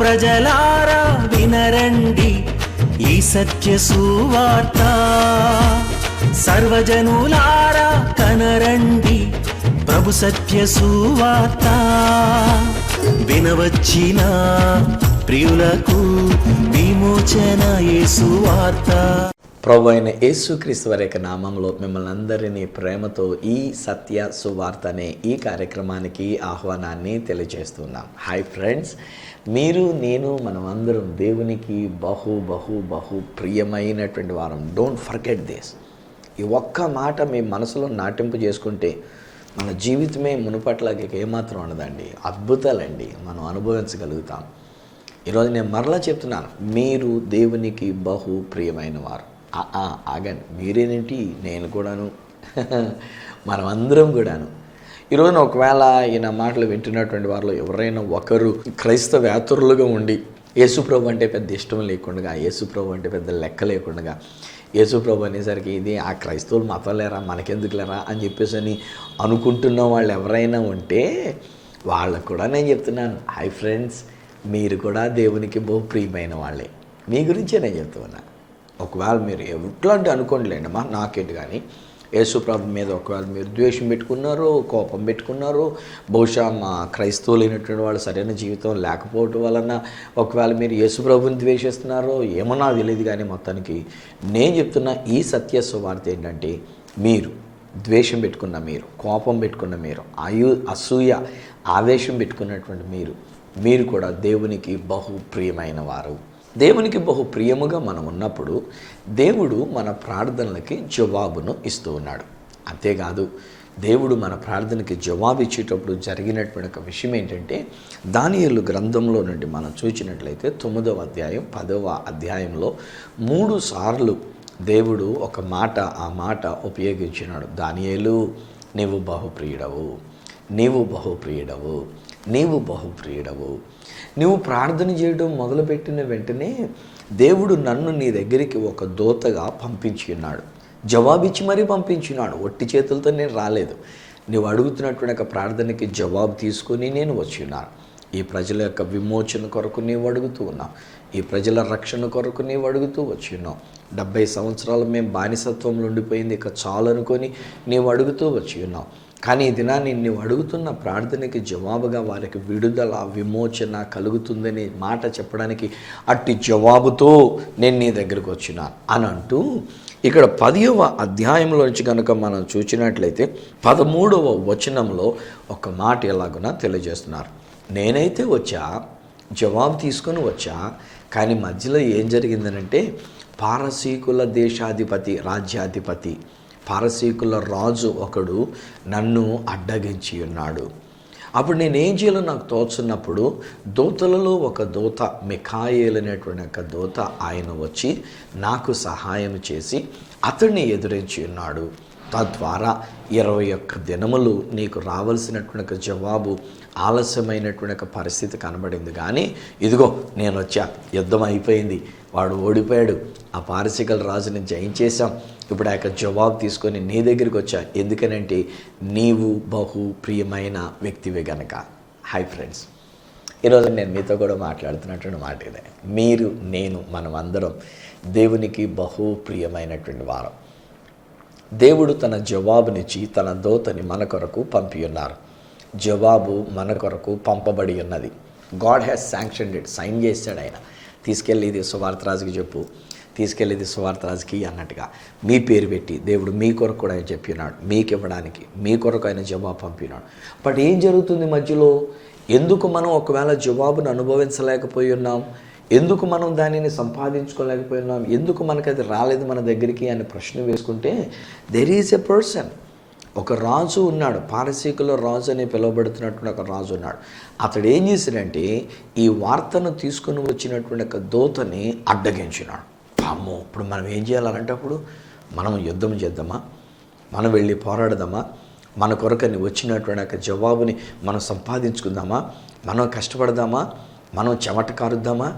ప్రజలారా వినరండి ఈ సత్య సువార్త, సర్వజనులారా కనరండి ప్రభు సత్య సువార్త. వినవచ్చిన ప్రియులకు విమోచన యేసు వార్త. ప్రభు అయిన యేసుక్రీస్తు వారి యొక్క నామంలో మిమ్మల్ని అందరినీ ప్రేమతో ఈ సత్య సువార్త అనే ఈ కార్యక్రమానికి ఆహ్వానాన్ని తెలియజేస్తున్నాం. హాయ్ ఫ్రెండ్స్, మీరు నేను మనమందరం దేవునికి బహు బహు బహు ప్రియమైనటువంటి వారం. Don't forget this. ఈ ఒక్క మాట మీ మనసులో నాటింపు చేసుకుంటే మన జీవితమే మునుపట్లాగే ఏమాత్రం ఉండదండి. అద్భుతాలండి మనం అనుభవించగలుగుతాం. ఈరోజు నేను మరలా చెప్తున్నాను, మీరు దేవునికి బహు ప్రియమైన వారు. ఆగండి, మీరేనేంటి, నేను కూడాను, మనమందరం కూడాను. ఈరోజున ఒకవేళ ఈయన మాటలు వింటున్నటువంటి వారిలో ఎవరైనా ఒకరు క్రైస్తవేతరులుగా ఉండి యేసుప్రభు అంటే పెద్ద ఇష్టం లేకుండా, యేసుప్రభు అంటే పెద్ద లెక్క లేకుండా, యేసుప్రభు అనేసరికి ఇది ఆ క్రైస్తవులు మతం లేరా, మనకెందుకు లేరా అని చెప్పేసి అని అనుకుంటున్న వాళ్ళు ఎవరైనా ఉంటే వాళ్ళకు కూడా నేను చెప్తున్నాను, హాయ్ ఫ్రెండ్స్, మీరు కూడా దేవునికి బహు ప్రియమైన వాళ్ళే. మీ గురించే నేను చెప్తున్నా. ఒకవేళ మీరు ఎట్లాంటి అనుకోండిలేండి అమ్మా, నాకేంటి కానీ యేసుప్రభు మీద ఒకవేళ మీరు ద్వేషం పెట్టుకున్నారో, కోపం పెట్టుకున్నారో, బహుశా మా క్రైస్తవులు అయినటువంటి వాళ్ళు సరైన జీవితం లేకపోవటం వలన ఒకవేళ మీరు యేసుప్రభుని ద్వేషిస్తున్నారో ఏమో నాకు తెలియదు. కానీ మొత్తానికి నేను చెప్తున్న ఈ సత్య సువార్త ఏంటంటే, మీరు ద్వేషం పెట్టుకున్న మీరు, కోపం పెట్టుకున్న మీరు, అసూయ ఆవేశం పెట్టుకున్నటువంటి మీరు కూడా దేవునికి బహు ప్రియమైన వారు. దేవునికి బహు ప్రియముగా మనం ఉన్నప్పుడు దేవుడు మన ప్రార్థనలకి జవాబును ఇస్తూ ఉన్నాడు. అంతేకాదు, దేవుడు మన ప్రార్థనకి జవాబు ఇచ్చేటప్పుడు జరిగినటువంటి ఒక విషయం ఏంటంటే, దానియేలు గ్రంథంలో నుండి మనం చూసినట్లయితే 9వ అధ్యాయం 10వ అధ్యాయంలో 3 సార్లు దేవుడు ఒక మాట, ఆ మాట ఉపయోగించినాడు. దానియేలు, నీవు బహుప్రియుడవు, నీవు బహుప్రియుడవు, నీవు బహుప్రియుడవు. నువ్వు ప్రార్థన చేయడం మొదలుపెట్టిన వెంటనే దేవుడు నన్ను నీ దగ్గరికి ఒక దూతగా పంపించి ఉన్నాడు. జవాబిచ్చి మరీ పంపించినాడు. ఒట్టి చేతులతో నేను రాలేదు. నువ్వు అడుగుతున్నటువంటి ఒక ప్రార్థనకి జవాబు తీసుకొని నేను వచ్చి ఉన్నాను. ఈ ప్రజల యొక్క విమోచన కొరకు నీవు అడుగుతూ ఉన్నావు. ఈ ప్రజల రక్షణ కొరకు నీవు అడుగుతూ వచ్చి ఉన్నావు. 70 సంవత్సరాలు మేము బానిసత్వంలో ఉండిపోయింది, ఇక చాలు అనుకొని నీవు అడుగుతూ వచ్చి ఉన్నావు. కానీ ఈ దినాన్ని నువ్వు అడుగుతున్న ప్రార్థనకి జవాబుగా వారికి విడుదల, విమోచన కలుగుతుందనే మాట చెప్పడానికి అట్టి జవాబుతో నేను నీ దగ్గరకు వచ్చినా అని అంటూ, ఇక్కడ 10వ అధ్యాయంలో నుంచి కనుక మనం చూసినట్లయితే 13వ వచనంలో ఒక మాట ఎలాగునా తెలియజేస్తున్నారు. నేనైతే వచ్చా, జవాబు తీసుకొని వచ్చా, కానీ మధ్యలో ఏం జరిగిందనంటే, పారసీకుల దేశాధిపతి, రాజ్యాధిపతి, పారసీకుల రాజు ఒకడు నన్ను అడ్డగించి ఉన్నాడు. అప్పుడు నేనేం చేయాలో నాకు తోచున్నప్పుడు దూతలలో ఒక దూత, మిఖాయేలు అనేటువంటి ఒక దూత, ఆయన వచ్చి నాకు సహాయం చేసి అతన్ని ఎదురించి ఉన్నాడు. తద్వారా 21 దినములు నీకు రావాల్సినటువంటి ఒక జవాబు ఆలస్యమైనటువంటి ఒక పరిస్థితి కనబడింది. కానీ ఇదిగో నేను వచ్చా, యుద్ధం అయిపోయింది, వాడు ఓడిపోయాడు, ఆ పారసీకుల రాజుని జయించేశాం, ఇప్పుడు ఆ యొక్క జవాబు తీసుకొని నీ దగ్గరికి వచ్చా. ఎందుకనంటే నీవు బహు ప్రియమైన వ్యక్తివే గనక. హాయ్ ఫ్రెండ్స్, ఈరోజు నేను మీతో కూడా మాట్లాడుతున్నటువంటి మాట ఇదే. మీరు, నేను, మనం అందరం దేవునికి బహు ప్రియమైనటువంటి వారం. దేవుడు తన జవాబునిచ్చి తన దూతని మన కొరకు పంపి ఉన్నారు. జవాబు మన కొరకు పంపబడి ఉన్నది. God has sanctioned it, sign చేశాడు ఆయన. తీసుకెళ్ళి ఇది సువార్తరాజుకి చెప్పు, తీసుకెళ్ళేది సువార్తరాజుకి అన్నట్టుగా మీ పేరు పెట్టి దేవుడు మీ కొరకు కూడా ఆయన చెప్పినాడు, మీకు ఇవ్వడానికి మీ కొరకు ఆయన జవాబు పంపినాడు. బట్ ఏం జరుగుతుంది మధ్యలో? ఎందుకు మనం ఒకవేళ జవాబును అనుభవించలేకపోయి ఉన్నాం? ఎందుకు మనం దానిని సంపాదించుకోలేకపోయి ఉన్నాం? ఎందుకు మనకు అది రాలేదు మన దగ్గరికి అని ప్రశ్న వేసుకుంటే, దెర్ ఈజ్ ఎ పర్సన్, ఒక రాజు ఉన్నాడు. పారసీకుల రాజు అని పిలువబడుతున్నటువంటి ఒక రాజు ఉన్నాడు. అతడు ఏం చేశాడంటే, ఈ వార్తను తీసుకుని వచ్చినటువంటి ఒక దూతని అడ్డగించినాడు. అమ్మో, ఇప్పుడు మనం ఏం చేయాలంటే, అప్పుడు మనం యుద్ధం చేద్దామా, మనం వెళ్ళి పోరాడదామా, మన కొరకని వచ్చినటువంటి ఒక జవాబుని మనం సంపాదించుకుందామా, మనం కష్టపడదామా, మనం చెమట కారుద్దామా,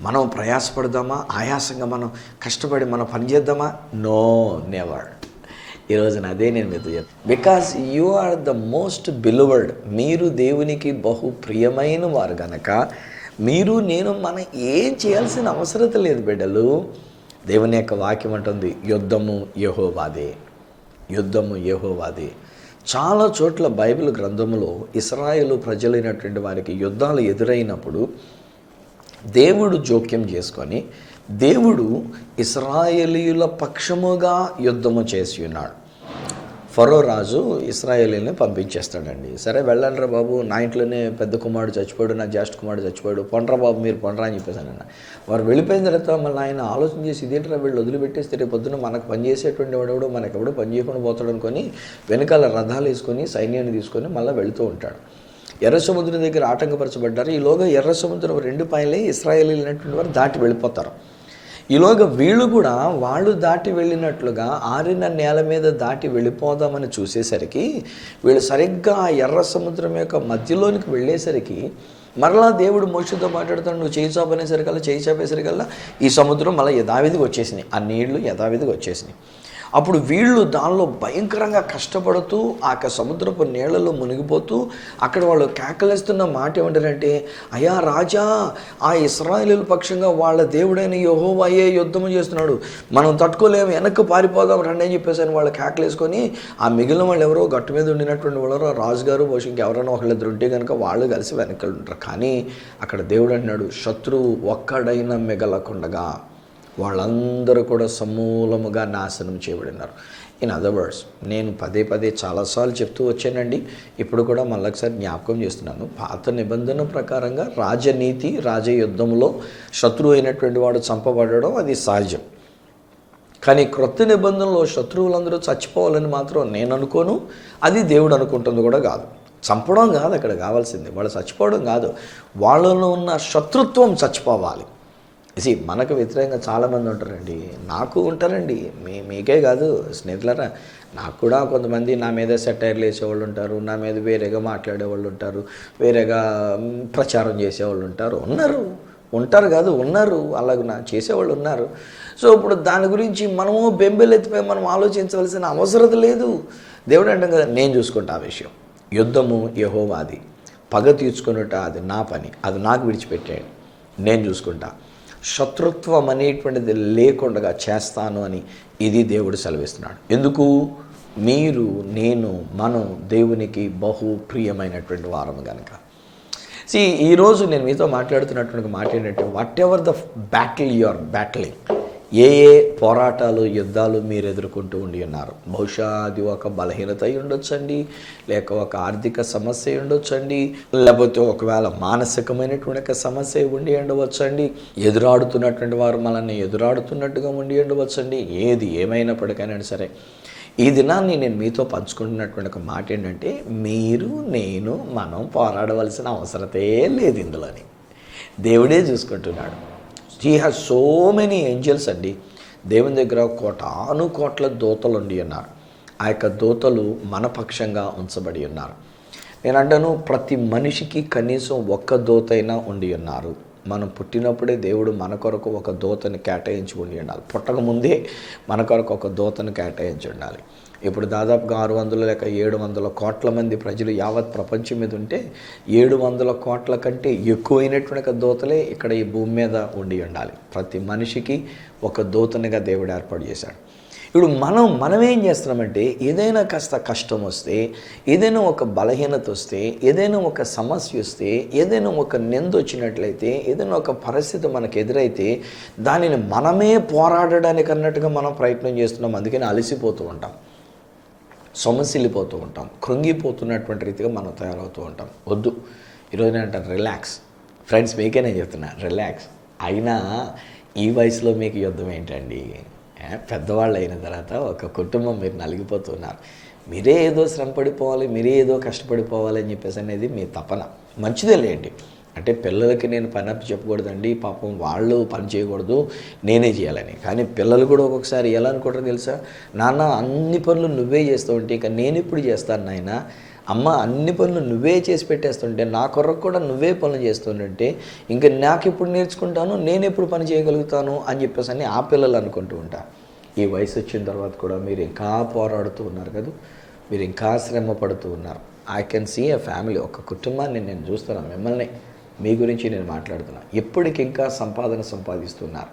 మనం ప్రయాసపడదామా, ఆయాసంగా మనం కష్టపడి మనం పని చేద్దామా? No, never. ఈరోజున అదే నేను మీతో చెప్తాను. Because you are the most beloved. మీరు దేవునికి బహు ప్రియమైన వారు గనక మీరు నేను మనం ఏం చేయాల్సిన అవసరం లేదు బిడ్డలు. దేవుని యొక్క వాక్యం అంటుంది యుద్ధము యెహోవాదే, యుద్ధము యెహోవాదే. చాలా చోట్ల బైబిల్ గ్రంథములో ఇశ్రాయేలు ప్రజలైనటువంటి వారికి యుద్ధాలు ఎదురైనప్పుడు దేవుడు జోక్యం చేసుకొని దేవుడు ఇశ్రాయేలీయుల పక్షముగా యుద్ధము చేసి ఉన్నాడు. ఫరో రాజు ఇశ్రాయేలీని పంపించేస్తాడండి. సరే వెళ్ళండ్రా బాబు, నా ఇంట్లోనే పెద్ద కుమారుడు చచ్చిపోయాడు, నా జ్యేష్ఠ కుమారుడు చచ్చిపోయాడు, పొండ్రా బాబు మీరు పొండ్రా అని చెప్పేసానన్న. వారు వెళ్ళిపోయిన తర్వాత మళ్ళీ ఆయన ఆలోచన చేసి ఇదేంట్రా వీళ్ళు వదిలిపెట్టేస్తే రేపు పొద్దున మనకు పనిచేసేటువంటి వాడు మనకెవడో పని చేయకుండా పోతాడు అనుకొని వెనకాల రథాలు వేసుకొని సైన్యాన్ని తీసుకొని మళ్ళీ వెళుతూ ఉంటాడు. ఎర్ర సముద్రం దగ్గర ఆటంకపరచబడ్డారు. ఈలోగా ఎర్ర సముద్రం 2 పాయలే ఇశ్రాయేలీలైనటువంటి వారు దాటి వెళ్ళిపోతారు. ఈలోగా వీళ్ళు కూడా వాళ్ళు దాటి వెళ్ళినట్లుగా ఆరిన నేల మీద దాటి వెళ్ళిపోదామని చూసేసరికి వీళ్ళు సరిగ్గా ఆ ఎర్ర సముద్రం యొక్క మధ్యలోనికి వెళ్ళేసరికి మరలా దేవుడు మోషేతో మాట్లాడుతాడు, నువ్వు చేయి చాపేసరికల్లా ఈ సముద్రం మళ్ళీ యథావిధిగా వచ్చేసినాయి, ఆ నీళ్లు యథావిధిగా వచ్చేసినాయి. అప్పుడు వీళ్ళు దానిలో భయంకరంగా కష్టపడుతూ ఆ సముద్రపు నీళ్లలో మునిగిపోతూ అక్కడ వాళ్ళు కేకలేస్తున్న మాట ఏమంటారంటే, అయ్యా రాజా, ఆ ఇశ్రాయేలీయుల పక్షంగా వాళ్ళ దేవుడైన యెహోవాయే యుద్ధము చేస్తున్నాడు, మనం తట్టుకోలేము, వెనక్కి పారిపోదాం రండి అని చెప్పేసి వాళ్ళు కేకలేసుకొని ఆ మిగిలిన వాళ్ళు ఎవరో గట్టు మీద ఉండినటువంటి వాళ్ళు రాజుగారు బహుశా ఇంకెవరైనా ఒకళ్ళిద్దరు ఉంటే కనుక వాళ్ళు కలిసి వెనక్కి ఉంటారు. కానీ అక్కడ దేవుడు అంటున్నాడు, శత్రువు ఒక్కడైనా మిగలకుండగా వాళ్ళందరూ కూడా సమూలముగా నాశనం చేయబడినారు. ఇన్ అదర్ వర్డ్స్, నేను పదే చాలాసార్లు చెప్తూ వచ్చానండి, ఇప్పుడు కూడా మళ్ళొకసారి జ్ఞాపకం చేస్తున్నాను. పాత నిబంధన ప్రకారంగా రాజనీతి, రాజయుద్ధంలో శత్రువు అయినటువంటి వాడు చంపబడడం అది సహజం. కానీ క్రొత్త నిబంధనలో శత్రువులందరూ చచ్చిపోవాలని మాత్రం నేను అనుకోను, అది దేవుడు అనుకుంటుంది కూడా కాదు. చంపడం కాదు అక్కడ కావాల్సింది, వాళ్ళు చచ్చిపోవడం కాదు, వాళ్ళలో ఉన్న శత్రుత్వం చచ్చిపోవాలి. మనకు వ్యతిరేకంగా చాలామంది ఉంటారండి, నాకు ఉంటారండి, మీకే కాదు స్నేహితులరా, నాకు కూడా కొంతమంది నా మీద సెటైర్లు వేసేవాళ్ళు ఉంటారు, నా మీద వేరేగా మాట్లాడేవాళ్ళు ఉంటారు, వేరేగా ప్రచారం చేసేవాళ్ళు ఉంటారు కాదు ఉన్నారు, అలాగ చేసేవాళ్ళు ఉన్నారు. సో ఇప్పుడు దాని గురించి మనము బెంబెలెత్తిపోయి మనం ఆలోచించవలసిన అవసరం లేదు. దేవుడు అంటాం కదా, నేను చూసుకుంటా ఆ విషయం, యుద్ధము యెహోవాది, పగ తీర్చుకున్నట్టు అది నా పని, అది నాకు విడిచిపెట్టాడు, నేను చూసుకుంటా, శత్రుత్వం అనేటువంటిది లేకుండా చేస్తాను అని ఇది దేవుడు సెలవిస్తున్నాడు. ఎందుకు? మీరు నేను మనం దేవునికి బహు ప్రియమైనటువంటి వారము కనుక. ఈరోజు నేను మీతో మాట్లాడుతున్నటువంటి మాట ఏంటంటే, whatever the battle you are battling, ఏ పోరాటాలు యుద్ధాలు మీరు ఎదుర్కొంటూ ఉండి ఉన్నారు. బహుశా అది ఒక బలహీనత అయి ఉండొచ్చండి, లేక ఒక ఆర్థిక సమస్య ఉండొచ్చండి, లేకపోతే ఒకవేళ మానసికమైనటువంటి సమస్య ఉండి ఉండవచ్చండి, ఎదురాడుతున్నటువంటి వారు మనల్ని ఎదురాడుతున్నట్టుగా ఉండి ఉండవచ్చండి. ఏది ఏమైనప్పటికైనా సరే ఈ దినాన్ని నేను మీతో పంచుకుంటున్నటువంటి ఒక మాట ఏంటంటే, మీరు నేను మనం పోరాడవలసిన అవసరతే లేదు ఇందులోని, దేవుడే చూసుకుంటున్నాడు. He has so many angels అండి. దేవుని దగ్గర కోట్ల దూతలు ఉండి ఉన్నారు. ఆ యొక్క దూతలు మన పక్షంగా ఉంచబడి ఉన్నారు. నేను అంటాను, ప్రతి మనిషికి కనీసం ఒక్క దూతైనా ఉండి ఉన్నారు. మనం పుట్టినప్పుడే దేవుడు మన కొరకు ఒక దూతని కేటాయించి ఉండి ఉండాలి. పుట్టక ముందే మన కొరకు ఒక దూతను కేటాయించి ఉండాలి. ఇప్పుడు దాదాపుగా 600 లేక 700 కోట్ల మంది ప్రజలు యావత్ ప్రపంచం మీద ఉంటే 700 కోట్ల కంటే ఎక్కువైనటువంటి దూతలే ఇక్కడ ఈ భూమి మీద ఉండి ఉండాలి. ప్రతి మనిషికి ఒక దూతనిగా దేవుడు ఏర్పాటు చేశాడు. ఇప్పుడు మనం ఏం చేస్తున్నామంటే, ఏదైనా కాస్త కష్టం వస్తే, ఏదైనా ఒక బలహీనత వస్తే, ఏదైనా ఒక సమస్య వస్తే, ఏదైనా ఒక నింద వచ్చినట్లయితే, ఏదైనా ఒక పరిస్థితి మనకు ఎదురైతే దానిని మనమే పోరాడడానికి అన్నట్టుగా మనం ప్రయత్నం చేస్తున్నాం. అందుకని అలసిపోతూ ఉంటాం, సొమసిల్లిపోతూ ఉంటాం, కృంగిపోతున్నటువంటి రీతిగా మనం తయారవుతూ ఉంటాం. వద్దు, ఈరోజు నేను అంటాను రిలాక్స్. ఫ్రెండ్స్, మీకే నేను చెప్తున్నా రిలాక్స్. అయినా ఈ వయసులో మీకు యుద్ధం ఏంటండి? పెద్దవాళ్ళు అయిన తర్వాత ఒక కుటుంబం మీరు నలిగిపోతున్నారు. మీరే ఏదో శ్రమ పడిపోవాలి, మీరే ఏదో కష్టపడిపోవాలి అని చెప్పేసి అనేది మీ తపన. మంచిదే లేండి. అంటే పిల్లలకి నేను పని అప్పు చెప్పకూడదండి, పాపం వాళ్ళు పని చేయకూడదు, నేనే చేయాలని. కానీ పిల్లలు కూడా ఒక్కొక్కసారి ఎలా అనుకుంటారో తెలుసా, నాన్న అన్ని పనులు నువ్వే చేస్తూ ఉంటే ఇక నేను ఎప్పుడు చేస్తాను నాయన, అమ్మ అన్ని పనులు నువ్వే చేసి పెట్టేస్తుంటే, నా కొరకు కూడా నువ్వే పనులు చేస్తుంటే ఇంకా నాకు ఎప్పుడు నేర్చుకుంటాను, నేను ఎప్పుడు పని చేయగలుగుతాను అని చెప్పేసి అని ఆ పిల్లలు అనుకుంటూ ఉంటారు. ఈ వయసు వచ్చిన తర్వాత కూడా మీరు ఇంకా పోరాడుతూ ఉన్నారు కదా, మీరు ఇంకా శ్రమ పడుతూ ఉన్నారు. I can see a family, ఒక కుటుంబాన్ని నేను చూస్తున్నాను. మిమ్మల్ని మీ గురించి నేను మాట్లాడుతున్నాను. ఎప్పటికింకా సంపాదన సంపాదిస్తున్నారు.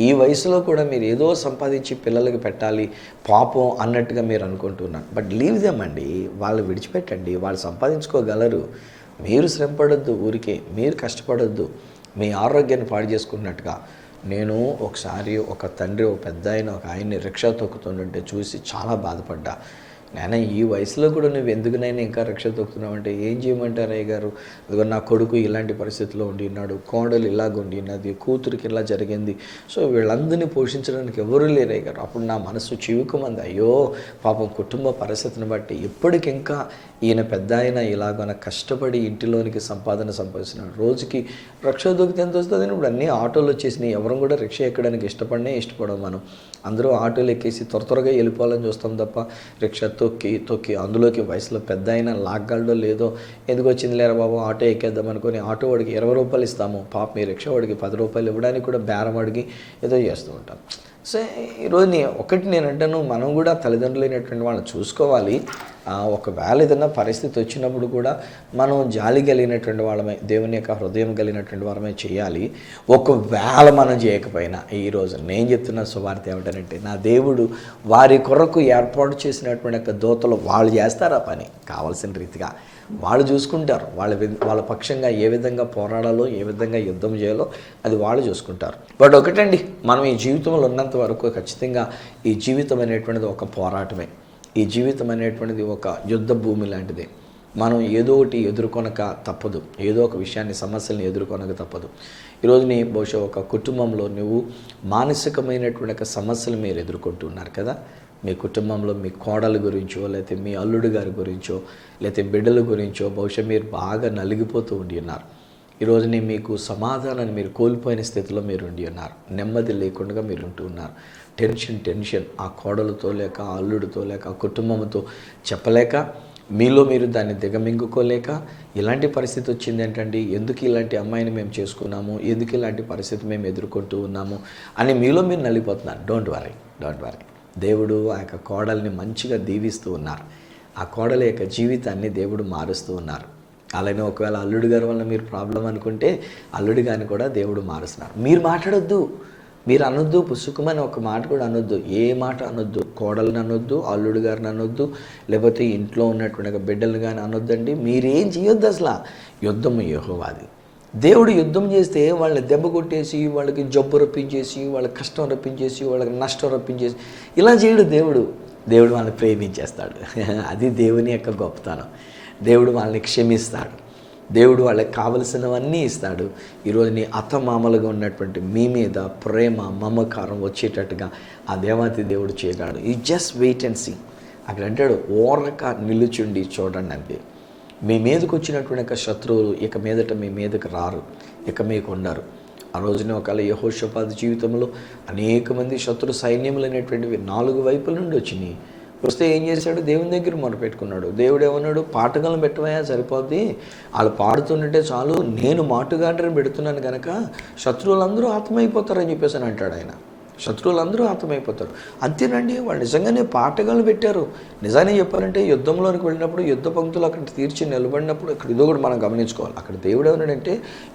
ఈ వయసులో కూడా మీరు ఏదో సంపాదించి పిల్లలకి పెట్టాలి పాపం అన్నట్టుగా మీరు అనుకుంటున్నారు. బట్ లీవ్ దెమ్ అండి, వాళ్ళు విడిచిపెట్టండి, వాళ్ళు సంపాదించుకోగలరు. మీరు శ్రమపడొద్దు, ఊరికే మీరు కష్టపడొద్దు మీ ఆరోగ్యాన్ని పాడు చేసుకున్నట్టుగా. నేను ఒకసారి ఒక తండ్రి, ఒక పెద్ద ఒక ఆయన్ని రిక్షా తొక్కుతుంటే చూసి చాలా బాధపడ్డా. నేను ఈ వయసులో కూడా నువ్వు ఎందుకునైనా ఇంకా రిక్షా తొక్కుతున్నావు అంటే, ఏం చేయమంటారు అయ్య గారు, అదిగో నా కొడుకు ఇలాంటి పరిస్థితిలో ఉండి ఉన్నాడు, కోడలు ఇలాగ ఉండి ఉన్నది, కూతురికి ఇలా జరిగింది, సో వీళ్ళందరినీ పోషించడానికి ఎవరూ లేరు అయ్య గారు. అప్పుడు నా మనసు చివుకుమంది, అయ్యో పాపం కుటుంబ పరిస్థితిని బట్టి ఇప్పటికింకా ఈయన పెద్ద ఆయన ఇలాగన కష్టపడి ఇంటిలోనికి సంపాదన సంపాదిస్తున్నాడు. రోజుకి రిక్షా దొక్కితే ఎంత వస్తుంది? ఇప్పుడు అన్నీ ఆటోలు వచ్చేసినాయి. ఎవరు కూడా రిక్షా ఎక్కడానికి ఇష్టపడం మనం. అందరూ ఆటోలు ఎక్కేసి త్వరగా వెళ్ళిపోవాలని చూస్తాం తప్ప రిక్షా తొక్కి అందులోకి వయసులో పెద్ద అయినా లాగ్గలడో లేదో ఎందుకు వచ్చింది లేరా బాబు ఆటో ఎక్కేద్దాం అనుకుని ఆటో వాడికి 20 రూపాయలు ఇస్తాము, పాప మీ రిక్షా వాడికి 10 రూపాయలు ఇవ్వడానికి కూడా బేరం అడిగి ఏదో చేస్తూ ఉంటాం. సో ఈరోజు నేను అంటాను, మనం కూడా తల్లిదండ్రులైనటువంటి వాళ్ళని చూసుకోవాలి. ఒకవేళ ఏదైనా పరిస్థితి వచ్చినప్పుడు కూడా మనం జాలి కలిగినటువంటి వాళ్ళమే, దేవుని యొక్క హృదయం కలిగినటువంటి వాళ్ళమే చేయాలి. ఒకవేళ మనం చేయకపోయినా, ఈరోజు నేను చెప్తున్న సువార్త ఏమిటంటే, నా దేవుడు వారి కొరకు ఏర్పాటు చేసినటువంటి యొక్క దూతలు వాళ్ళు చేస్తారు ఆ పని కావాల్సిన రీతిగా. వాళ్ళు చూసుకుంటారు, వాళ్ళ పక్షంగా ఏ విధంగా పోరాడాలో, ఏ విధంగా యుద్ధం చేయాలో అది వాళ్ళు చూసుకుంటారు. బట్ ఒకటండి, మనం ఈ జీవితంలో ఉన్నంత వరకు ఖచ్చితంగా ఈ జీవితం అనేటువంటిది ఒక పోరాటమే. ఈ జీవితం అనేటువంటిది ఒక యుద్ధ భూమి లాంటిదే. మనం ఏదో ఒకటి ఎదుర్కొనక తప్పదు, ఏదో ఒక విషయాన్ని, సమస్యల్ని ఎదుర్కొనక తప్పదు. ఈరోజు బహుశా ఒక కుటుంబంలో నువ్వు మానసికమైనటువంటి సమస్యలు మీరు ఎదుర్కొంటున్నారు కదా. మీ కుటుంబంలో మీ కోడల గురించో, లేకపోతే మీ అల్లుడు గారి గురించో, లేకపోతే బిడ్డల గురించో బహుశా మీరు బాగా నలిగిపోతూ ఉండి ఉన్నారు. ఈరోజు మీకు సమాధానాన్ని మీరు కోల్పోయిన స్థితిలో మీరు ఉండి ఉన్నారు. నెమ్మది లేకుండా మీరు ఉంటూ ఉన్నారు. టెన్షన్ ఆ కోడలతో లేక, ఆ అల్లుడితో లేక, ఆ కుటుంబంతో చెప్పలేక, మీలో మీరు దాన్ని దిగమింగుకోలేక, ఇలాంటి పరిస్థితి వచ్చింది ఏంటండి, ఎందుకు ఇలాంటి అమ్మాయిని మేము చేసుకున్నాము, ఎందుకు ఇలాంటి పరిస్థితి మేము ఎదుర్కొంటూ ఉన్నాము అని మీలో మీరు నలిగిపోతున్నారు. Don't worry. దేవుడు ఆ యొక్క కోడల్ని మంచిగా దీవిస్తూ ఉన్నారు. ఆ కోడల యొక్క జీవితాన్ని దేవుడు మారుస్తూ ఉన్నారు. అలానే ఒకవేళ అల్లుడి గారి వల్ల మీరు ప్రాబ్లం అనుకుంటే, అల్లుడి గారిని కూడా దేవుడు మారుస్తున్నారు. మీరు మాట్లాడొద్దు, మీరు అనొద్దు, పుసుకుమని ఒక మాట కూడా అనొద్దు, ఏ మాట అనొద్దు. కోడలను అనొద్దు, అల్లుడు గారిని అనొద్దు, లేకపోతే ఇంట్లో ఉన్నటువంటి బిడ్డలు కానీ అనొద్దండి. మీరేం చేయొద్దు అసలు. యుద్ధము యెహోవాది. దేవుడు యుద్ధం చేస్తే వాళ్ళని దెబ్బ కొట్టేసి, వాళ్ళకి జబ్బు రప్పించేసి, వాళ్ళకి కష్టం రప్పించేసి, వాళ్ళకి నష్టం రప్పించేసి ఇలా చేయడు దేవుడు. దేవుడు వాళ్ళని ప్రేమించేస్తాడు. అది దేవుని యొక్క గొప్పతనం. దేవుడు వాళ్ళని క్షమిస్తాడు. దేవుడు వాళ్ళకి కావలసినవన్నీ ఇస్తాడు. ఈరోజు నీ అత్తమామలుగా ఉన్నటువంటి మీ మీద ప్రేమ, మమకారం వచ్చేటట్టుగా ఆ దేవాతి దేవుడు చేయగలడు. ఈ జస్ట్ వెయిట్ అండ్ సీ. అక్కడ అంటాడు, ఓరక నిలుచుండి చూడండి అంతే. మీ మీదకు వచ్చినటువంటి శత్రువులు ఇక మీదట మీ మీదకి రారు, ఇక మీకు ఉండరు. ఆ రోజున ఒకవేళ యెహోషాపాతు జీవితంలో అనేక మంది శత్రు సైన్యములు అనేటువంటివి 4 వైపుల నుండి వచ్చినాయి. వస్తే ఏం చేశాడు? దేవుని దగ్గర మొరపెట్టుకున్నాడు. దేవుడు ఏమన్నాడు? పాటగాలను పెట్టవయా, సరిపోద్ది, వాళ్ళు పాడుతుంటే చాలు, నేను మాటుగాండ్రని పెడుతున్నాను కనుక శత్రువులందరూ ఆత్మైపోతారని చెప్పేసి అని అంటాడు ఆయన. శత్రువులందరూ ఆత్మైపోతారు. అంతేనండి, వాళ్ళు నిజంగానే పాటగాలు పెట్టారు. నిజాన్ని చెప్పాలంటే యుద్ధంలోనికి వెళ్ళినప్పుడు, యుద్ధ పంక్తులు అక్కడ తీర్చి నిలబడినప్పుడు ఇక్కడ ఇదో కూడా మనం గమనించుకోవాలి. అక్కడ దేవుడు ఏమన్నాడంటే,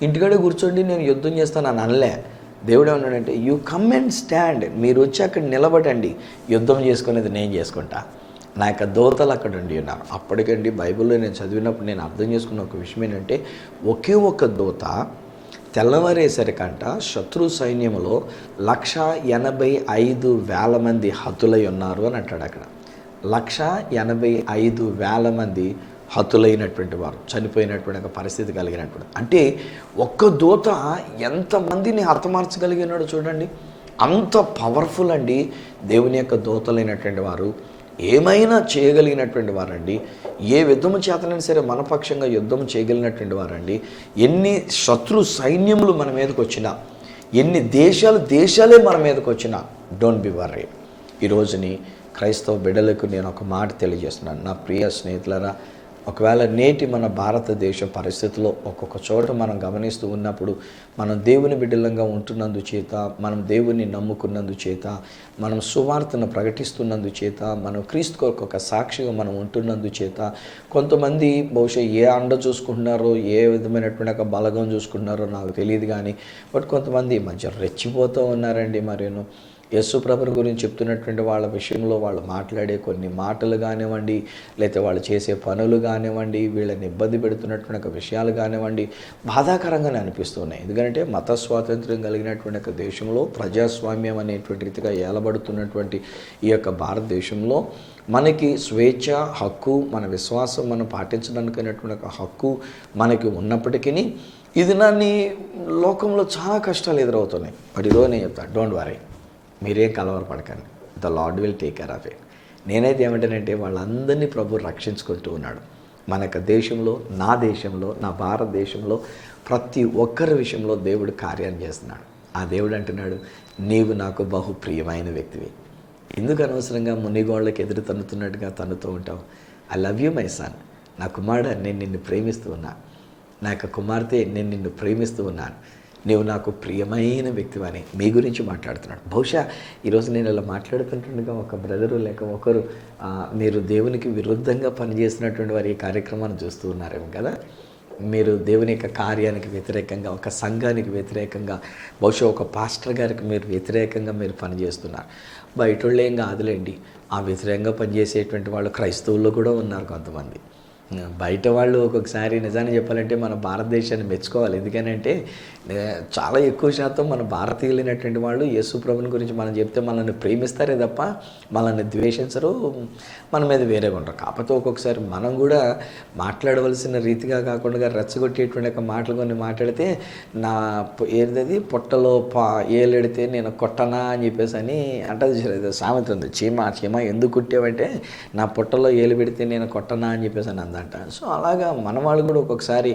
ఇంటికాడే కూర్చోండి నేను యుద్ధం చేస్తాను అని అనలే. దేవుడు ఏమన్నాడంటే, యూ కమ్ అండ్ స్టాండ్, మీరు వచ్చి అక్కడ నిలబడండి, యుద్ధం చేసుకునేది నేను చేసుకుంటా. నా యొక్క దూతలు అక్కడ ఉండి ఉన్నారు. అప్పటికండి బైబిల్లో నేను చదివినప్పుడు నేను అర్థం చేసుకున్న ఒక విషయం ఏంటంటే, ఒకే ఒక దూత తెల్లవారేసరికంట శత్రు సైన్యంలో 185,000 మంది హతులై ఉన్నారు అని అంటాడు. అక్కడ 185,000 మంది హతులైనటువంటి వారు, చనిపోయినటువంటి ఒక పరిస్థితి కలిగినటువంటి. అంటే ఒక్క దూత ఎంతమందిని హతమార్చగలిగినాడో చూడండి. అంత పవర్ఫుల్ అండి దేవుని యొక్క దూతలైనటువంటి వారు. ఏమైనా చేయగలిగినటువంటి వారండి. ఏ యుద్ధము చేతనైనా సరే మనపక్షంగా యుద్ధం చేయగలిగినటువంటి వారండి. ఎన్ని శత్రు సైన్యములు మన మీదకి వచ్చినా, ఎన్ని దేశాలే మన మీదకి వచ్చినా, డోంట్ బి వరీడ్. ఈరోజుని క్రైస్తవ బిడ్డలకు నేను ఒక మాట తెలియజేస్తున్నాను. నా ప్రియ స్నేహితులారా, ఒకవేళ నేటి మన భారతదేశ పరిస్థితుల్లో ఒక్కొక్క చోట మనం గమనిస్తూ ఉన్నప్పుడు మనం దేవుని బిడ్డలంగా ఉంటున్నందుచేత, మనం దేవుని నమ్ముకున్నందుచేత, మనం సువార్తను ప్రకటిస్తున్నందుచేత, మనం క్రీస్తు కొరకు ఒక సాక్షిగా మనం ఉంటున్నందుచేత కొంతమంది బహుశా ఏ అండ చూసుకుంటున్నారో, ఏ విధమైనటువంటి ఒక బలగం చూసుకుంటున్నారో నాకు తెలియదు కానీ, బట్ కొంతమంది మంచిగా రెచ్చిపోతూ ఉన్నారండి. మరేను యేసు ప్రభుని గురించి చెప్తున్నటువంటి వాళ్ళ విషయంలో వాళ్ళు మాట్లాడే కొన్ని మాటలు కానివ్వండి, లేకపోతే వాళ్ళు చేసే పనులు కానివ్వండి, వీళ్ళని ఇబ్బంది పెడుతున్నటువంటి ఒక విషయాలు కానివ్వండి, బాధాకరంగానే అనిపిస్తున్నాయి. ఎందుకంటే మత స్వాతంత్ర్యం కలిగినటువంటి ఒక దేశంలో, ప్రజాస్వామ్యం అనేటువంటి రీతిగా ఏలబడుతున్నటువంటి ఈ యొక్క భారతదేశంలో మనకి స్వేచ్ఛ, హక్కు, మన విశ్వాసం మనం పాటించడానికి అనేటువంటి ఒక హక్కు మనకి ఉన్నప్పటికీ ఈ దినాన్ని లోకంలో చాలా కష్టాలు ఎదురవుతున్నాయి. బట్ ఈరోజు నేను చెప్తాను, డోంట్ వరీ, మీరేం కలవరపడకండి, the Lord will take care of it. నేనైతే ఏమంటానంటే వాళ్ళందరినీ ప్రభు రక్షించుకుంటూ ఉన్నాడు. మన యొక్క దేశంలో, నా దేశంలో, నా భారతదేశంలో ప్రతి ఒక్కరి విషయంలో దేవుడు కార్యాన్ని చేస్తున్నాడు. ఆ దేవుడు అంటున్నాడు, నీవు నాకు బహు ప్రియమైన వ్యక్తివి. ఎందుకు అనవసరంగా మునిగోళ్ళకి ఎదురు తన్నుతున్నట్టుగా తన్నుతూ ఉంటావు? I love you my son. నా కుమారుడు, నేను నిన్ను ప్రేమిస్తూ ఉన్నాను. నా యొక్క కుమార్తె, నేను నిన్ను ప్రేమిస్తూ ఉన్నాను. నీవు నాకు ప్రియమైన వ్యక్తివని మీ గురించి మాట్లాడుతున్నాడు. బహుశా ఈరోజు నేను ఇలా మాట్లాడుతుంటుండగా ఒక బ్రదరు లేక ఒకరు మీరు దేవునికి విరుద్ధంగా పనిచేస్తున్నటువంటి వారి ఈ కార్యక్రమాన్ని చూస్తూ ఉన్నారేమో కదా. మీరు దేవుని యొక్క కార్యానికి వ్యతిరేకంగా, ఒక సంఘానికి వ్యతిరేకంగా, బహుశా ఒక పాస్టర్ గారికి మీరు వ్యతిరేకంగా మీరు పనిచేస్తున్నారు. బయటోళ్ళు ఏం కాదులేండి, ఆ వ్యతిరేకంగా పనిచేసేటువంటి వాళ్ళు క్రైస్తవుల్లో కూడా ఉన్నారు కొంతమంది. బయట వాళ్ళు ఒక్కొక్కసారి నిజాన్ని చెప్పాలంటే మన భారతదేశాన్ని మెచ్చుకోవాలి. ఎందుకనంటే చాలా ఎక్కువ శాతం మన భారతీయులైనటువంటి వాళ్ళు యేసు ప్రభుని గురించి మనం చెప్తే మనల్ని ప్రేమిస్తారే తప్ప మనల్ని ద్వేషించరు, మన మీద వేరేగా ఉంటారు. కాకపోతే ఒక్కొక్కసారి మనం కూడా మాట్లాడవలసిన రీతిగా కాకుండా రెచ్చగొట్టేటువంటి మాటలు కొన్ని మాట్లాడితే, నా ఏదది పొట్టలో ఏలెడితే నేను కొట్టనా అని చెప్పేసి అని అంటది సామెత ఉంది. చీమ ఎందుకు కుట్టావంటే నా పొట్టలో ఏలు పెడితే నేను కొట్టనా అని చెప్పేసి అని అందంట. సో అలాగా మన వాళ్ళు కూడా ఒక్కొక్కసారి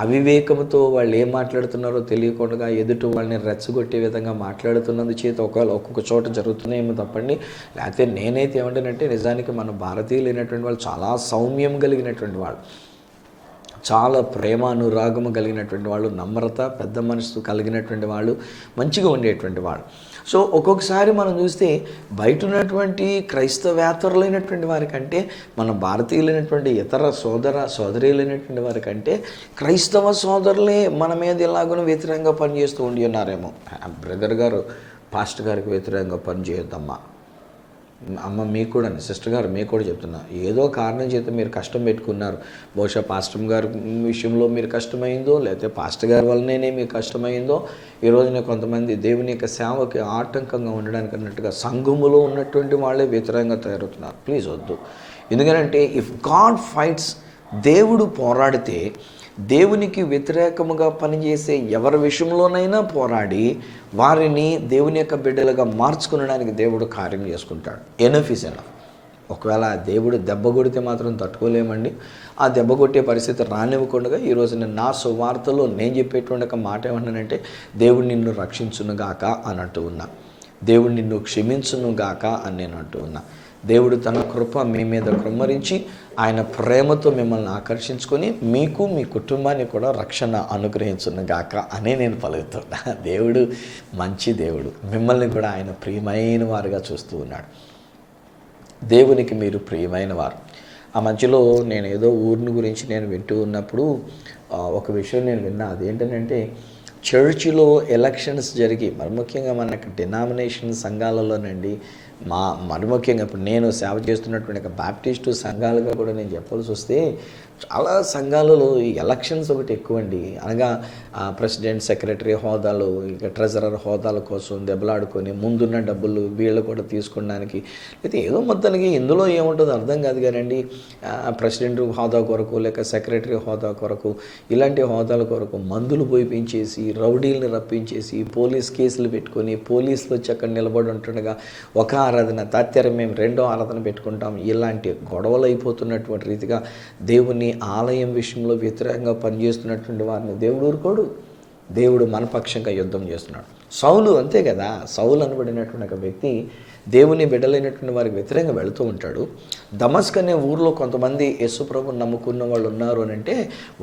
అవివేకంతో వాళ్ళు ఏం మాట్లాడుతున్నారో తెలియకుండా ఎదుటి వాళ్ళని రెచ్చగొట్టే విధంగా మాట్లాడుతున్నందు చేత ఒకవేళ ఒక్కొక్క చోట జరుగుతున్నాయేమో తప్పండి. లేకపోతే నేనైతే ఏమంటానంటే నిజానికి మన భారతీయులైనటువంటి వాళ్ళు చాలా సౌమ్యం కలిగినటువంటి వాళ్ళు, చాలా ప్రేమ అనురాగము కలిగినటువంటి వాళ్ళు, నమ్రత, పెద్ద మనసు కలిగినటువంటి వాళ్ళు, మంచిగా ఉండేటువంటి వాళ్ళు. సో ఒక్కొక్కసారి మనం చూస్తే బయట ఉన్నటువంటి క్రైస్తవేతరులైనటువంటి వారికంటే, మన భారతీయులైనటువంటి ఇతర సోదరీలైనటువంటి వారికంటే క్రైస్తవ సోదరులే మన మీద ఎలాగో వ్యతిరేకంగా పనిచేస్తూ ఉండి ఉన్నారేమో. బ్రదర్ గారు పాస్టర్ గారికి వ్యతిరేకంగా పనిచేయొద్దమ్మా, అమ్మ మీకు కూడా, సిస్టర్ గారు మీకు కూడా చెప్తున్నా, ఏదో కారణం చేత మీరు కష్టం పెట్టుకున్నారు. బహుశా పాస్టర్ గారి విషయంలో మీరు కష్టమైందో, లేకపోతే పాస్టర్ గారి వల్లనే మీకు కష్టమైందో, ఈ రోజున కొంతమంది దేవుని యొక్క సేవకి ఆటంకంగా ఉండడానికి అన్నట్టుగా సంఘములో ఉన్నటువంటి వాళ్ళే వ్యతిరేకంగా తయారవుతున్నారు. ప్లీజ్ వద్దు. ఎందుకంటే ఇఫ్ గాడ్ ఫైట్స్, దేవుడు పోరాడితే దేవునికి వ్యతిరేకముగా పనిచేసే ఎవరి విషయంలోనైనా పోరాడి వారిని దేవుని యొక్క బిడ్డలుగా మార్చుకునడానికి దేవుడు కార్యం చేసుకుంటాడు. Enough is enough. ఒకవేళ దేవుడు దెబ్బ కొడితే మాత్రం తట్టుకోలేమండి. ఆ దెబ్బ కొట్టే పరిస్థితి రానివ్వకుండా ఈరోజు నేను నా సువార్తలో నేను చెప్పేటువంటి ఒక మాట ఏమన్నానంటే, దేవుడు నిన్ను రక్షించునుగాక అని అంటూ ఉన్నా, దేవుడు నిన్ను క్షమించునుగాక అని నేను అంటూ ఉన్నా. దేవుడు తన కృప మీ మీద కృమ్మరించి ఆయన ప్రేమతో మిమ్మల్ని ఆకర్షించుకొని మీకు, మీ కుటుంబాన్ని కూడా రక్షణ అనుగ్రహించునుగాక అని నేను పలుకుతున్నా. దేవుడు మంచి దేవుడు, మిమ్మల్ని కూడా ఆయన ప్రియమైన వారుగా చూస్తూ ఉన్నాడు. దేవునికి మీరు ప్రియమైన వారు. ఆ మధ్యలో నేను ఏదో ఊరిని గురించి నేను వింటూ ఉన్నప్పుడు ఒక విషయం నేను విన్నా. అదేంటంటే, చర్చిలో ఎలక్షన్స్ జరిగి, మరి ముఖ్యంగా మనకు డినామినేషన్ సంఘాలలోనండి, మరి ముఖ్యంగా ఇప్పుడు నేను సేవ చేస్తున్నటువంటి బాప్టిస్టు సంఘాలుగా కూడా నేను చెప్పాల్సి వస్తే, చాలా సంఘాలలో ఈ ఎలక్షన్స్ ఒకటి ఎక్కువ అండి. అనగా ప్రెసిడెంట్, సెక్రటరీ హోదాలు, ఇక ట్రెజరర్ హోదాల కోసం దెబ్బలాడుకొని ముందున్న డబ్బులు వీళ్ళు కూడా తీసుకోవడానికి, అయితే ఏదో మొత్తానికి ఇందులో ఏముంటుందో అర్థం కాదు కానండి. ప్రెసిడెంట్ హోదా కొరకు లేక సెక్రటరీ హోదా కొరకు, ఇలాంటి హోదాల కొరకు మందులు పోయిపించేసి, రౌడీలను రప్పించేసి, పోలీస్ కేసులు పెట్టుకొని, పోలీసులు వచ్చి అక్కడ నిలబడి ఉంటుండగా ఒక ఆరాధన తాత్యార మేము రెండో ఆరాధన పెట్టుకుంటాం, ఇలాంటి గొడవలు అయిపోతున్నటువంటి రీతిగా దేవుని ఆలయం విషయంలో వ్యతిరేకంగా పనిచేస్తున్నటువంటి వారిని దేవుడు ఊరుకోడు. దేవుడు మన పక్షంగా యుద్ధం చేస్తున్నాడు. సౌలు అంతే కదా, సౌలు అనబడినటువంటి ఒక వ్యక్తి దేవుని బిడ్డలైనటువంటి వారికి వ్యతిరేకంగా వెళుతూ ఉంటాడు. దమస్క్ అనే ఊరిలో కొంతమంది యేసుప్రభుని నమ్ముకున్న వాళ్ళు ఉన్నారు అని అంటే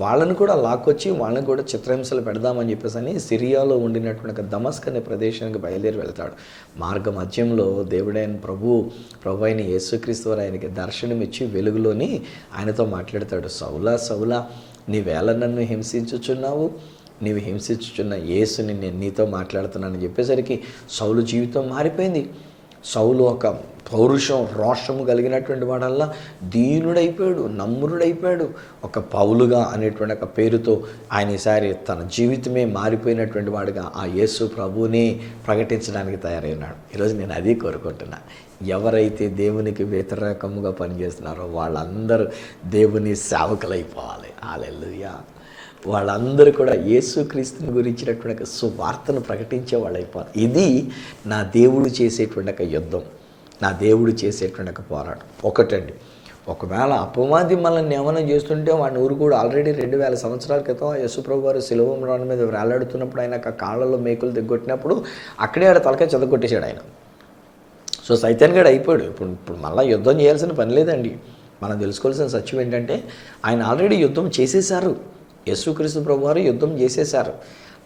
వాళ్ళని కూడా లాక్కొచ్చి వాళ్ళని కూడా చిత్రహింసలు పెడదామని చెప్పేసి అని సిరియాలో ఉండినటువంటి ఒక దమస్క్ అనే ప్రదేశానికి బయలుదేరి వెళ్తాడు. మార్గ మధ్యంలో దేవుడైన ప్రభు అయిన యేసుక్రీస్తు వారు ఆయనకి దర్శనమిచ్చి వెలుగులోని ఆయనతో మాట్లాడతాడు. సౌలా సౌలా, నీవేళ నన్ను హింసించుచున్నావు, నీవు హింసించుచున్న యేసుని నేను నీతో మాట్లాడుతున్నానని చెప్పేసరికి సౌలు జీవితం మారిపోయింది. సౌలు ఒక పౌరుషం, రోషము కలిగినటువంటి వాడల్లా దీనుడైపోయాడు, నమ్రుడైపోయాడు. ఒక పౌలుగా అనేటువంటి ఒక పేరుతో ఆయన ఈసారి తన జీవితమే మారిపోయినటువంటి వాడుగా ఆ యేసు ప్రభువుని ప్రకటించడానికి తయారైనాడు. ఈరోజు నేను అది కోరుకుంటున్నా. ఎవరైతే దేవునికి వ్యతిరేకముగా పనిచేస్తున్నారో వాళ్ళందరూ దేవుని సేవకులైపోవాలి. హల్లెలూయా. వాళ్ళందరూ కూడా యేసుక్రీస్తుని గురించినటువంటి సువార్తను ప్రకటించే వాళ్ళు అయిపోతారు. ఇది నా దేవుడు చేసేటువంటి ఒక యుద్ధం, నా దేవుడు చేసేటువంటి ఒక పోరాటం. ఒకటండి, ఒకవేళ అపవాది మనల్ని ఏమైనా చేస్తుంటే వాడిని ఊరు కూడా ఆల్రెడీ 2000 సంవత్సరాల క్రితం యేసుప్రభు వారు శిలువ మ్రాను మీద వేలాడుతున్నప్పుడు ఆయన కాళ్ళలో మేకులు దిగ్గొట్టినప్పుడు అక్కడే ఆడ తలకాయ చెదగొట్టేశాడు ఆయన. సో సైతాన్ గడు అయిపోయాడు. ఇప్పుడు మళ్ళీ యుద్ధం చేయాల్సిన పని లేదండి. మనం తెలుసుకోవాల్సిన సత్యం ఏంటంటే ఆయన ఆల్రెడీ యుద్ధం చేసేశారు. యేసుక్రీస్తు ప్రభు వారు యుద్ధం చేసేశారు.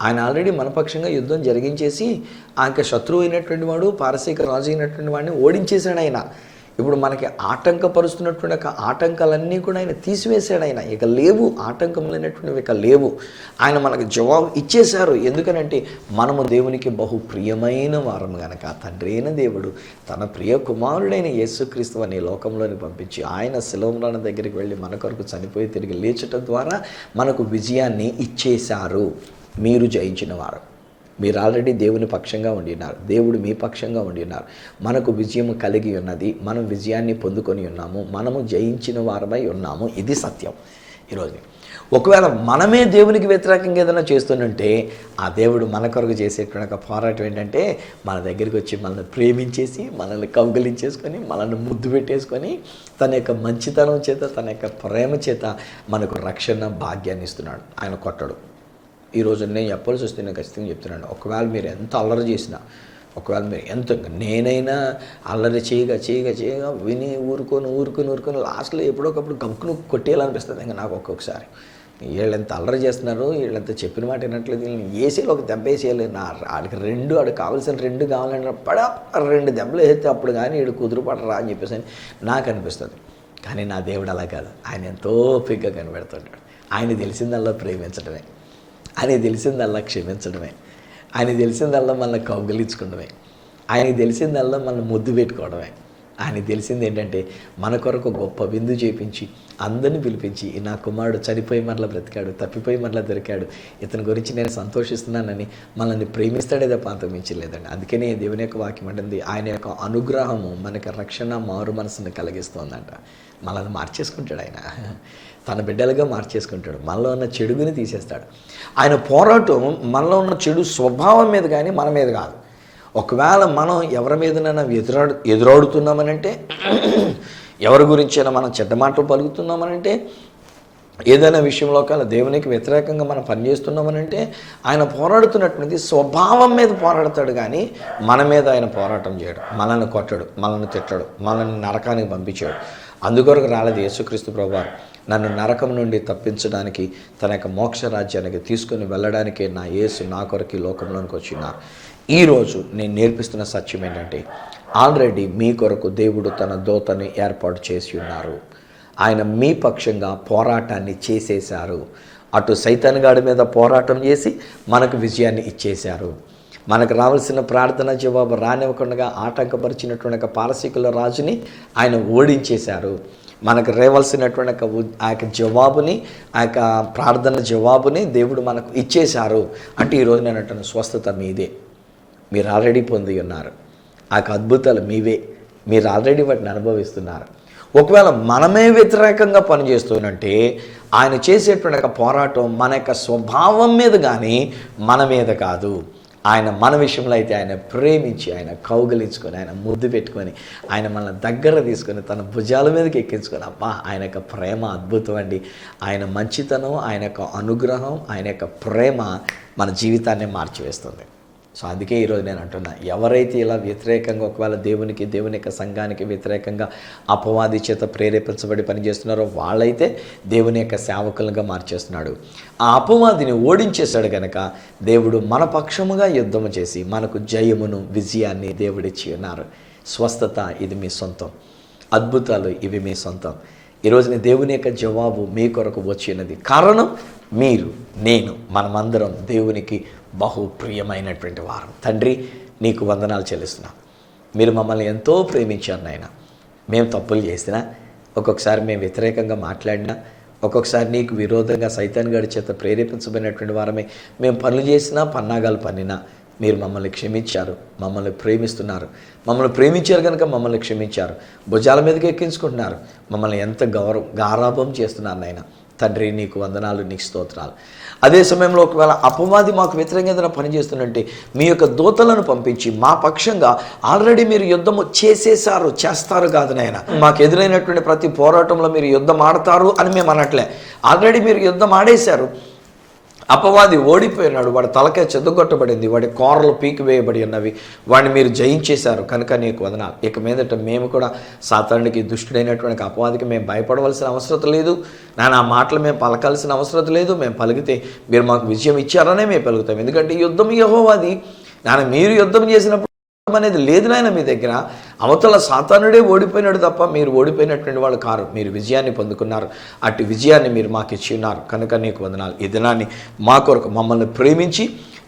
ఆయన ఆల్రెడీ మన పక్షంగా యుద్ధం జరిగించేసి ఆయనకి శత్రువు అయినటువంటి వాడు, పారసీక రాజు అయినటువంటి వాడిని ఓడించేశాడు ఆయన. ఇప్పుడు మనకి ఆటంకపరుస్తున్నటువంటి ఆటంకాలన్నీ కూడా ఆయన తీసివేశాడు. ఆయన ఇక లేవు, ఆటంకములైనటువంటివి ఇక లేవు. ఆయన మనకు జవాబు ఇచ్చేశారు. ఎందుకనంటే మనము దేవునికి బహు ప్రియమైన వారము గనక తండ్రి అయిన దేవుడు తన ప్రియ కుమారుడైన యేసుక్రీస్తు అనే లోకంలోని పంపించి ఆయన శిలువ దగ్గరికి వెళ్ళి మన కొరకు చనిపోయి తిరిగి లేచటం ద్వారా మనకు విజయాన్ని ఇచ్చేశారు. మీరు జయించిన వారు, మీరు ఆల్రెడీ దేవుని పక్షంగా ఉండినారు, దేవుడు మీ పక్షంగా ఉండినారు. మనకు విజయం కలిగి ఉన్నది, మనం విజయాన్ని పొందుకొని ఉన్నాము, మనము జయించిన వారమై ఉన్నాము. ఇది సత్యం. ఈరోజు ఒకవేళ మనమే దేవునికి వ్యతిరేకంగా ఏదైనా చేస్తుంటే ఆ దేవుడు మన కొరకు చేసేటువంటి ఒక పోరాటం ఏంటంటే మన దగ్గరికి వచ్చి మనల్ని ప్రేమించేసి, మనల్ని కౌగిలించేసుకొని, మనల్ని ముద్దు పెట్టేసుకొని తన యొక్క మంచితనం చేత, తన యొక్క ప్రేమ చేత మనకు రక్షణ భాగ్యాన్ని ఇస్తున్నాడు. ఆయన కొట్టడు. ఈరోజు నేను చెప్పాల్సి వస్తే నేను ఖచ్చితంగా చెప్తున్నాను, ఒకవేళ మీరు ఎంత అల్లరి చేసినా, ఒకవేళ మీరు ఎంత నేనైనా అల్లరి చేయగా విని ఊరుకొని లాస్ట్లో ఎప్పుడోకప్పుడు గమ్మును కొట్టేయాలనిపిస్తుంది. ఇంకా నాకు ఒక్కొక్కసారి వీళ్ళెంత అల్లరి చేస్తున్నారు, వీళ్ళంత చెప్పిన మాట వినట్లేదు, వీళ్ళని వేసేయాలి, ఒక దెబ్బ వేసేయాలి. ఆడికి కావాల్సిన 2 కావాలంటే 2 దెబ్బలు వేస్తే అప్పుడు కానీ వీడు కుదురుపడరా అని చెప్పేసి నాకు అనిపిస్తుంది. కానీ నా దేవుడు అలా కాదు. ఆయన ఎంతో ఓపికగా కనిపెడుతుంటాడు. ఆయన తెలిసిందల్లా ప్రేమించడమే, ఆయన తెలిసిందల్లా క్షమించడమే, ఆయన తెలిసిందల్లా మనల్ని కౌగిలించుకోవడమే, ఆయనకి తెలిసిందల్లా మనం ముద్దు పెట్టుకోవడమే. ఆయన తెలిసింది ఏంటంటే మన కొరకు గొప్ప విందు చేపించి అందరిని పిలిపించి నా కుమారుడు చనిపోయి మరలా బ్రతికాడు, తప్పిపోయి మరలా దొరికాడు, ఇతని గురించి నేను సంతోషిస్తున్నానని మనల్ని ప్రేమిస్తాడే తప్ప అంతమించలేదండి. అందుకనే దేవుని యొక్క వాక్యం అంటుంది ఆయన యొక్క అనుగ్రహము మనకి రక్షణ, మారు మనసును కలిగిస్తుందంట. మనల్ని మార్చేసుకుంటాడు ఆయన, తన బిడ్డలుగా మార్చేసుకుంటాడు. మనలో ఉన్న చెడుగుని తీసేస్తాడు. ఆయన పోరాటం మనలో ఉన్న చెడు స్వభావం మీద కానీ మన మీద కాదు. ఒకవేళ మనం ఎవరి మీదనైనా ఎదురాడుతున్నామనంటే, ఎవరి గురించైనా మనం చెడ్డ మాటలు పలుకుతున్నామనంటే, ఏదైనా విషయంలో కల్లా దేవునికి వ్యతిరేకంగా మనం పనిచేస్తున్నామనంటే ఆయన పోరాడుతున్నటువంటిది స్వభావం మీద పోరాడతాడు కానీ మన మీద ఆయన పోరాటం చేయడు. మనల్ని కొట్టడు, మనల్ని తిట్టడు, మనల్ని నరకానికి పంపించాడు. అందుకొరకు రాలేదు యేసుక్రీస్తు ప్రభువారు నన్ను నరకం నుండి తప్పించడానికి, తన యొక్క మోక్ష రాజ్యానికి తీసుకొని వెళ్ళడానికే నా యేసు నా కొరకు లోకంలోనికి వచ్చినారు. ఈరోజు నేను నేర్పిస్తున్న సత్యం ఏంటంటే ఆల్రెడీ మీ కొరకు దేవుడు తన దూతని ఏర్పాటు చేసి ఉన్నారు. ఆయన మీ పక్షంగా పోరాటాన్ని చేసేశారు. అటు సైతాన్ గాడి మీద పోరాటం చేసి మనకు విజయాన్ని ఇచ్చేశారు. మనకు రావాల్సిన ప్రార్థన జవాబు రానివ్వకుండా ఆటంకపరిచినటువంటి పారసీకుల రాజుని ఆయన ఓడించేశారు. మనకు రేవలసినటువంటి ఆ యొక్క జవాబుని, ఆ యొక్క ప్రార్థన జవాబుని దేవుడు మనకు ఇచ్చేశారు. అంటే ఈరోజు నేను అంటున్న స్వస్థత మీదే, మీరు ఆల్రెడీ పొంది ఉన్నారు. ఆ యొక్క అద్భుతాలు మీవే, మీరు ఆల్రెడీ వాటిని అనుభవిస్తున్నారు. ఒకవేళ మనమే వ్యతిరేకంగా పనిచేస్తున్నట్టే ఆయన చేసేటువంటి పోరాటం మన యొక్క స్వభావం మీద కానీ మన మీద కాదు. ఆయన మన విషయంలో అయితే ఆయన ప్రేమించి, ఆయన కౌగలించుకొని, ఆయన ముద్దు పెట్టుకొని, ఆయన మనల్ని దగ్గర తీసుకొని తన భుజాల మీదకి ఎక్కించుకొని, అబ్బా ఆయన యొక్క ప్రేమ అద్భుతం అండి. ఆయన మంచితనం, ఆయన యొక్క అనుగ్రహం, ఆయన యొక్క ప్రేమ మన జీవితాన్ని మార్చివేస్తుంది. సో అందుకే ఈరోజు నేను అంటున్నా, ఎవరైతే ఇలా వ్యతిరేకంగా, ఒకవేళ దేవునికి, దేవుని యొక్క సంఘానికి వ్యతిరేకంగా అపవాది చేత ప్రేరేపించబడి పనిచేస్తున్నారో వాళ్ళైతే దేవుని యొక్క సేవకులుగా మార్చేస్తున్నాడు. ఆ అపవాదిని ఓడించేశాడు కనుక దేవుడు మన పక్షముగా యుద్ధము చేసి మనకు జయమును, విజయాన్ని దేవుడిచ్చి ఉన్నారు. స్వస్థత ఇది మీ సొంతం, అద్భుతాలు ఇవి మీ సొంతం. ఈరోజున దేవుని యొక్క జవాబు మీ కొరకు వచ్చినది. కారణం మీరు, నేను, మనమందరం దేవునికి బహు ప్రియమైనటువంటి వారం. తండ్రి, నీకు వందనాలు చెల్లిస్తున్నాం. మీరు మమ్మల్ని ఎంతో ప్రేమించారు నాయన. మేము తప్పులు చేసినా, ఒక్కొక్కసారి మేము వ్యతిరేకంగా మాట్లాడినా, ఒక్కొక్కసారి నీకు విరోధంగా సైతాన్ గారి చేత ప్రేరేపించబడినటువంటి వారమే మేము పనులు చేసినా, పన్నాగాలు పన్నినా మీరు మమ్మల్ని క్షమించారు, మమ్మల్ని ప్రేమిస్తున్నారు. మమ్మల్ని ప్రేమించారు కనుక మమ్మల్ని క్షమించారు, భుజాల మీదకి ఎక్కించుకుంటున్నారు, మమ్మల్ని ఎంత గారాభం చేస్తున్నారు నాయన. తండ్రి, నీకు వందనాలు, నీకు స్తోత్రాలు. అదే సమయంలో ఒకవేళ అపవాది మాకు వ్యతిరేకంగా ఏదైనా పనిచేస్తున్నట్టే మీ యొక్క దూతలను పంపించి మా పక్షంగా ఆల్రెడీ మీరు యుద్ధము చేస్తారు కాదు నాయన. మాకు ఎదురైనటువంటి ప్రతి పోరాటంలో మీరు యుద్ధం ఆడతారు అని మేము అనట్లే. ఆల్రెడీ మీరు యుద్ధం ఆడేశారు. అపవాది ఓడిపోయినాడు, వాడి తలకాయ చెదగొట్టబడింది, వాడి కోరలు పీకివేయబడి ఉన్నవి, వాడిని మీరు జయించేశారు కనుక నీకు వదనాలు. ఇక మీదట మేము కూడా సాతానుడికి, దుష్టుడైనటువంటి అపవాదికి మేము భయపడవలసిన అవసరం లేదు నాన్న. ఆ మాటలు మేము పలకాల్సిన అవసరం లేదు. మేము పలికితే మీరు మాకు విజయం ఇచ్చారనే మేము పలుకుతాం. ఎందుకంటే యుద్ధం యెహోవాది నాన్న. మీరు యుద్ధం చేసినప్పుడు అనేది లేదు నాయన మీ దగ్గర. అవతల సాతానుడే ఓడిపోయినాడు తప్ప మీరు ఓడిపోయినటువంటి వాళ్ళు కారు. మీరు విజయాన్ని పొందుకున్నారు, అటు విజయాన్ని మీరు మాకు ఇచ్చి ఉన్నారు కనుక నీకు వందనాలు. ఈ దినాన్ని మా కొరకు మమ్మల్ని ప్రేమించి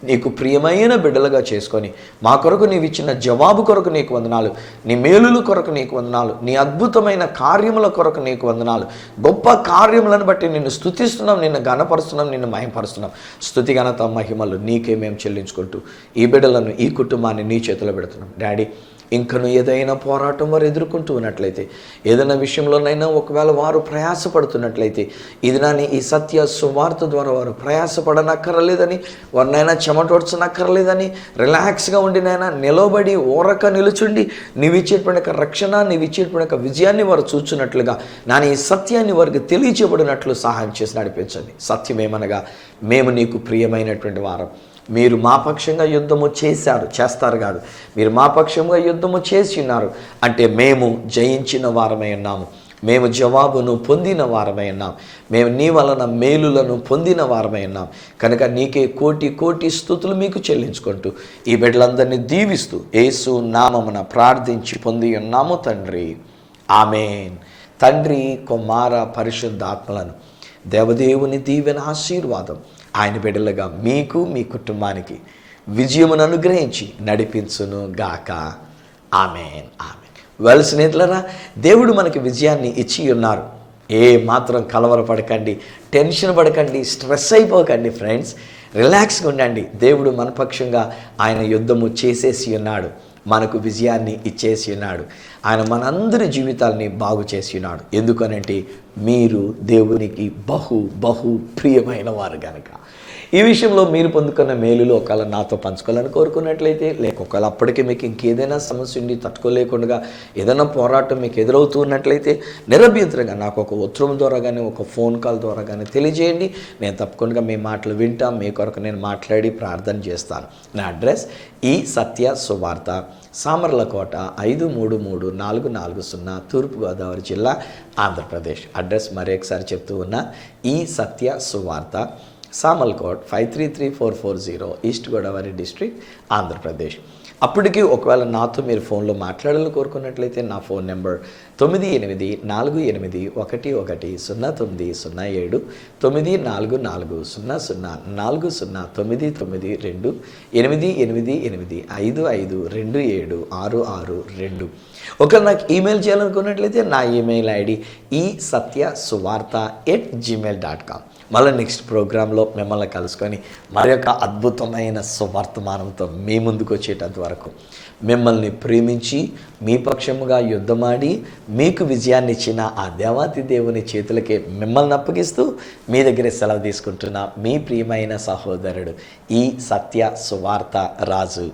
నీకు ప్రియమైన బిడ్డలుగా చేసుకొని మా కొరకు నీవు ఇచ్చిన జవాబు కొరకు నీకు వందనాలు, నీ మేలుల కొరకు నీకు వందనాలు, నీ అద్భుతమైన కార్యముల కొరకు నీకు వందనాలు. గొప్ప కార్యములను బట్టి నిన్ను స్తుతిస్తున్నాం, నిన్ను ఘనపరుస్తున్నాం, నిన్ను మహిమపరుస్తున్నాం. స్తుతి ఘనత మహిమలు నీకే మేము చెల్లించుకుంటూ ఈ బిడ్డలను, ఈ కుటుంబాన్ని నీ చేతిలో పెడుతున్నాం. డాడీ, ఇంకను ఏదైనా పోరాటం వారు ఎదుర్కొంటూ ఉన్నట్లయితే, ఏదైనా విషయంలోనైనా ఒకవేళ వారు ప్రయాసపడుతున్నట్లయితే, ఇది నాని ఈ సత్య సువార్త ద్వారా వారు ప్రయాసపడనక్కర్లేదని, వారినైనా చెమటోడ్చనక్కర్లేదని, రిలాక్స్గా ఉండినైనా నిలబడి ఓరక నిలుచుండి నీవిచ్చేటువంటి రక్షణ, నీవిచ్చేటువంటి విజయాన్ని వారు చూచున్నట్లుగా నాని ఈ సత్యాన్ని వారికి తెలియచేయబడినట్లు సహాయం చేసి నడిపించండి. సత్యమేమనగా మేము నీకు ప్రియమైనటువంటి వారం. మీరు మా పక్షంగా యుద్ధము చేస్తారు కాదు, మీరు మా పక్షంగా యుద్ధము చేసి ఉన్నారు అంటే మేము జయించిన వారమై ఉన్నాము, మేము జవాబును పొందిన వారమై ఉన్నాం, మేము నీ వలన మేలులను పొందిన వారమై ఉన్నాం కనుక నీకే కోటి కోటి స్తుతులు మీకు చెల్లించుకుంటూ ఈ బిడ్డలందరినీ దీవిస్తూ యేసు నామమున ప్రార్థించి పొంది ఉన్నాము తండ్రి, ఆమేన్. తండ్రి, కుమార, పరిశుద్ధాత్మలను దేవదేవుని దీవెన ఆశీర్వాదం ఆయన బిడ్డలుగా మీకు, మీ కుటుంబానికి విజయమును అనుగ్రహించి నడిపించును గాక. ఆమేన్, ఆమేన్. వెల్ స్నేహితులారా, దేవుడు మనకి విజయాన్ని ఇచ్చి ఉన్నారు. ఏ మాత్రం కలవరపడకండి, టెన్షన్ పడకండి, స్ట్రెస్ అయిపోకండి ఫ్రెండ్స్. రిలాక్స్గా ఉండండి. దేవుడు మన పక్షంగా ఆయన యుద్ధము చేసేసి ఉన్నాడు, మనకు విజయాన్ని ఇచ్చేసి ఉన్నాడు. ఆయన మనందరి జీవితాలని బాగు చేసి ఉన్నాడు. ఎందుకనంటే మీరు దేవునికి బహు ప్రియమైన వారు కనుక. ఈ విషయంలో మీరు పొందుకున్న మేలులు ఒకవేళ నాతో పంచుకోవాలని కోరుకున్నట్లయితే, లేక ఒకవేళ అప్పటికే మీకు ఇంకేదైనా సమస్య ఉండి తట్టుకోలేకుండా ఏదైనా పోరాటం మీకు ఎదురవుతున్నట్లయితే నిరభ్యంతరంగా నాకు ఒక ఉత్తరం ద్వారా కానీ, ఒక ఫోన్ కాల్ ద్వారా కానీ తెలియజేయండి. నేను తప్పకుండా మీ మాటలు వింటాం, మీ కొరకు నేను మాట్లాడి ప్రార్థన చేస్తాను. నా అడ్రస్ ఈ సత్య సువార్త, సామర్లకోట 533440, తూర్పుగోదావరి జిల్లా, ఆంధ్రప్రదేశ్. అడ్రస్ మరొకసారి చెప్తూ ఉన్నా, ఈ సత్య సువార్త, సామర్లకోట్ 533440, ఈస్ట్ గోదావరి డిస్ట్రిక్ట్, ఆంధ్రప్రదేశ్. అప్పటికి ఒకవేళ నాతో మీరు ఫోన్లో మాట్లాడాలని కోరుకున్నట్లయితే నా ఫోన్ నెంబర్ 9848110907, 9440040992, 8885526662. ఒకవేళ నాకు ఈమెయిల్ చేయాలనుకున్నట్లయితే నా ఈమెయిల్ ఐడి ఈసత్యసువార్త@gmail.com. మళ్ళీ నెక్స్ట్ ప్రోగ్రాంలో మిమ్మల్ని కలుసుకొని మరొక అద్భుతమైన సువర్తమానంతో మీ ముందుకు వచ్చేటంత వరకు మిమ్మల్ని ప్రేమించి మీ పక్షముగా యుద్ధమాడి మీకు విజయాన్ని ఇచ్చిన ఆ దేవాతి దేవుని చేతులకే మిమ్మల్ని అప్పగిస్తూ మీ దగ్గరే సెలవు తీసుకుంటున్న మీ ప్రియమైన సహోదరుడు ఈ సత్య సువార్త రాజు